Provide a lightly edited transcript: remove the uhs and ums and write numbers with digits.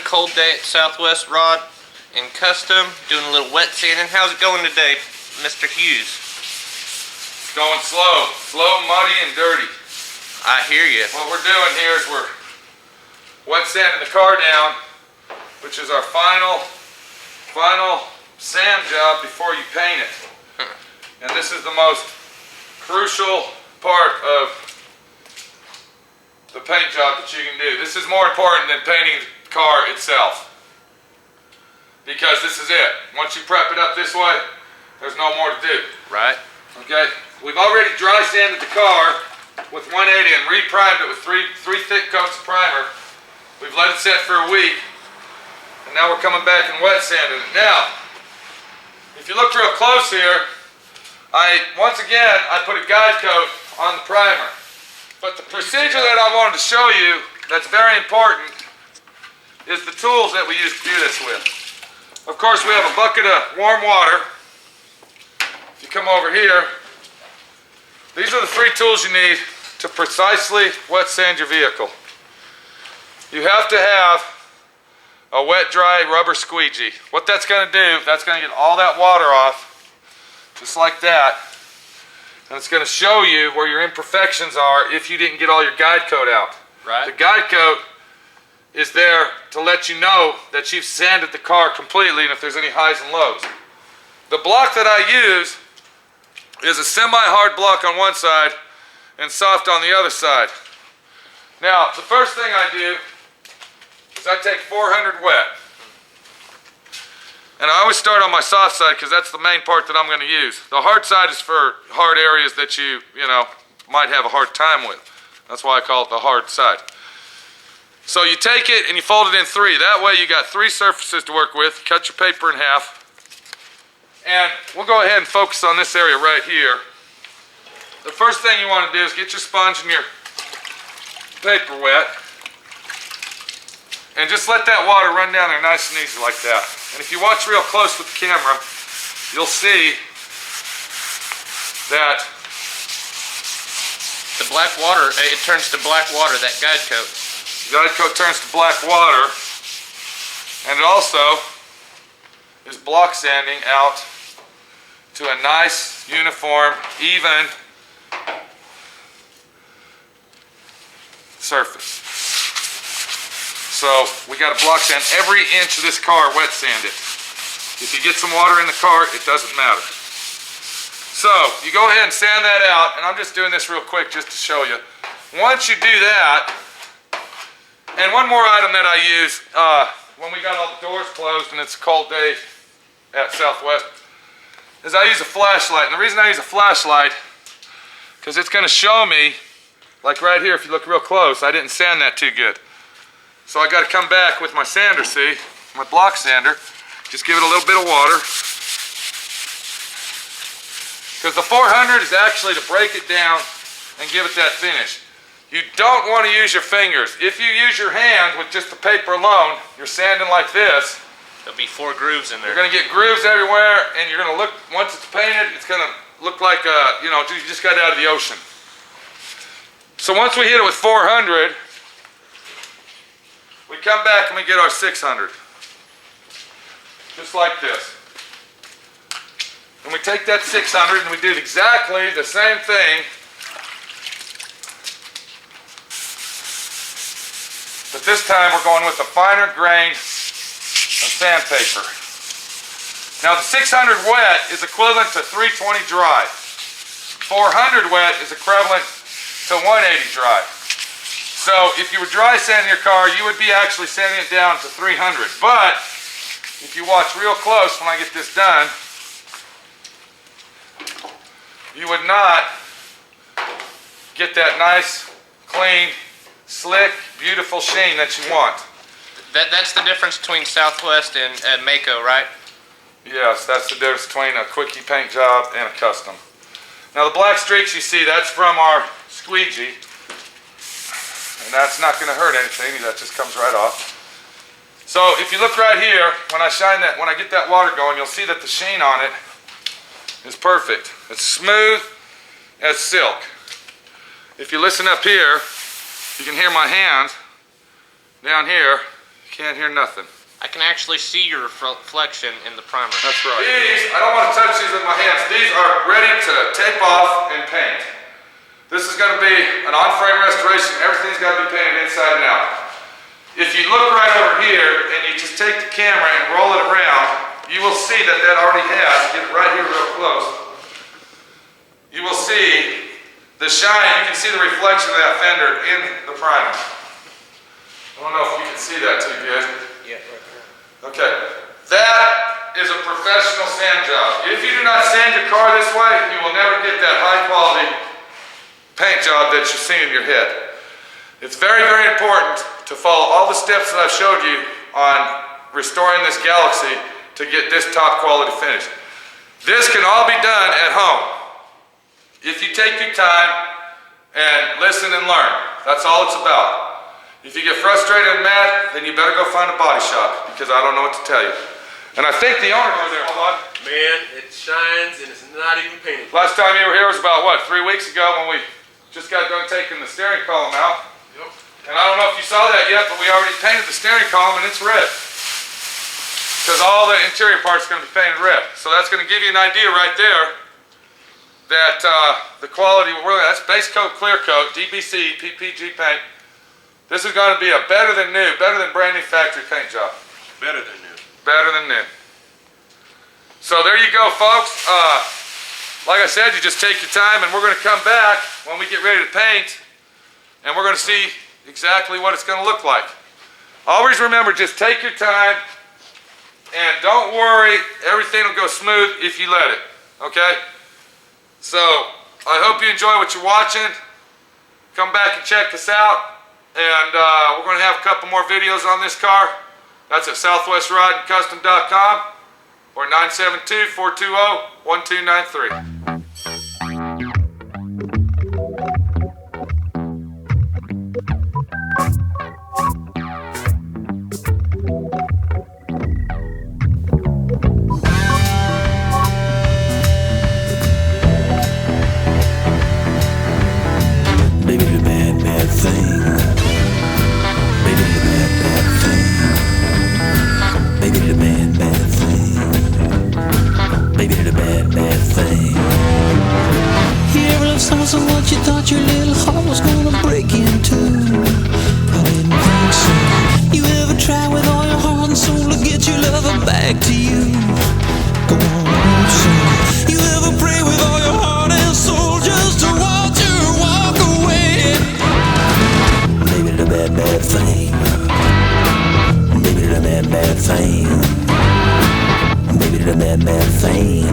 cold day at Southwest Rod and Custom, doing a little wet sanding. How's it going today, Mr. Hughes? It's going slow, muddy, and dirty. I hear you. What we're doing here is we're wet sanding the car down, which is our final sand job before you paint it. And this is the most crucial part of the paint job that you can do. This is more important than painting the car itself, because this is it. Once you prep it up this way, there's no more to do. Right. Okay, we've already dry sanded the car with 180 and re-primed it with three thick coats of primer. We've let it set for a week, and now we're coming back and wet sanding it. Now, if you look real close here, once again I put a guide coat on the primer. But the procedure that I wanted to show you that's very important is the tools that we use to do this with. Of course, we have a bucket of warm water. If you come over here, these are the three tools you need to precisely wet sand your vehicle. You have to have a wet, dry rubber squeegee. What that's going to do, that's going to get all that water off, just like that. And it's going to show you where your imperfections are if you didn't get all your guide coat out. Right. The guide coat is there to let you know that you've sanded the car completely and if there's any highs and lows. The block that I use is a semi-hard block on one side and soft on the other side. Now, the first thing I do is I take 400 wet. And I always start on my soft side because that's the main part that I'm going to use. The hard side is for hard areas that you might have a hard time with. That's why I call it the hard side. So you take it and you fold it in three. That way you got three surfaces to work with. Cut your paper in half. And we'll go ahead and focus on this area right here. The first thing you want to do is get your sponge and your paper wet. And just let that water run down there nice and easy like that. And if you watch real close with the camera, you'll see that the black water, it turns to black water, that guide coat. The guide coat turns to black water, and it also is block sanding out to a nice, uniform, even surface. So we got to block sand every inch of this car, wet sand it. If you get some water in the car, it doesn't matter. So you go ahead and sand that out, and I'm just doing this real quick just to show you. Once you do that, and one more item that I use when we got all the doors closed and it's a cold day at Southwest, is I use a flashlight. And the reason I use a flashlight, because it's going to show me, like right here, if you look real close, I didn't sand that too good. So I got to come back with my sander, see, my block sander, just give it a little bit of water. Because the 400 is actually to break it down and give it that finish. You don't want to use your fingers. If you use your hand with just the paper alone, you're sanding like this. There'll be 4 grooves in there. You're going to get grooves everywhere, and you're going to look, once it's painted, it's going to look like, you just got out of the ocean. So once we hit it with 400, we come back and we get our 600. Just like this. And we take that 600 and we do exactly the same thing, but this time we're going with a finer grain of sandpaper. Now the 600 wet is equivalent to 320 dry. 400 wet is equivalent to 180 dry. So if you were dry sanding your car, you would be actually sanding it down to 300. But if you watch real close when I get this done, you would not get that nice, clean, slick, beautiful sheen that you want. That's the difference between Southwest and Mako, right? Yes, that's the difference between a quickie paint job and a custom. Now the black streaks you see, that's from our squeegee. And that's not going to hurt anything, that just comes right off. So if you look right here, when I get that water going, you'll see that the sheen on it is perfect. It's smooth as silk. If you listen up here, you can hear my hand down here. Can't hear nothing. I can actually see your reflection in the primer. That's right. These, I don't want to touch these with my hands. These are ready to tape off and paint. This is going to be an on-frame restoration. Everything's got to be painted inside and out. If you look right over here and you just take the camera and roll it around, you will see that that already has, get it right here real close. You will see the shine, you can see the reflection of that fender in the primer. I don't know if you can see that too good. Yeah, right there. Okay, that is a professional sand job. If you do not sand your car this way, you will never get that high quality paint job that you see in your head. It's very, very important to follow all the steps that I've showed you on restoring this Galaxie to get this top quality finish. This can all be done at home if you take your time and listen and learn. That's all it's about. If you get frustrated and mad, then you better go find a body shop, because I don't know what to tell you. And I think the owner over there, hold on. Man, it shines and it's not even painted. Last time you were here was about, what, 3 weeks ago when we just got done taking the steering column out. Yep. And I don't know if you saw that yet, but we already painted the steering column and it's red. Because all the interior parts are going to be painted red. So that's going to give you an idea right there that the quality, that's base coat, clear coat, DBC, PPG paint. This is going to be a better than new, better than brand new factory paint job. Better than new. Better than new. So there you go, folks. Like I said, you just take your time, and we're going to come back when we get ready to paint, and we're going to see exactly what it's going to look like. Always remember, just take your time, and don't worry, everything will go smooth if you let it, okay? So, I hope you enjoy what you're watching. Come back and check us out. And we're going to have a couple more videos on this car. That's at southwestridingcustom.com or 972-420-1293. Baby, the bad, bad thing. Baby, the bad, bad thing. Baby, the bad, bad thing. Baby, the bad, bad thing. You ever love someone so much you thought your little heart was gonna break in two? I didn't think so. You ever try with all your heart and soul to get your lover back to you? Go on, so. You ever pray with all your heart and soul just to watch her walk away? Maybe the bad, bad thing. Maybe the bad, bad thing. Maybe the bad, bad thing.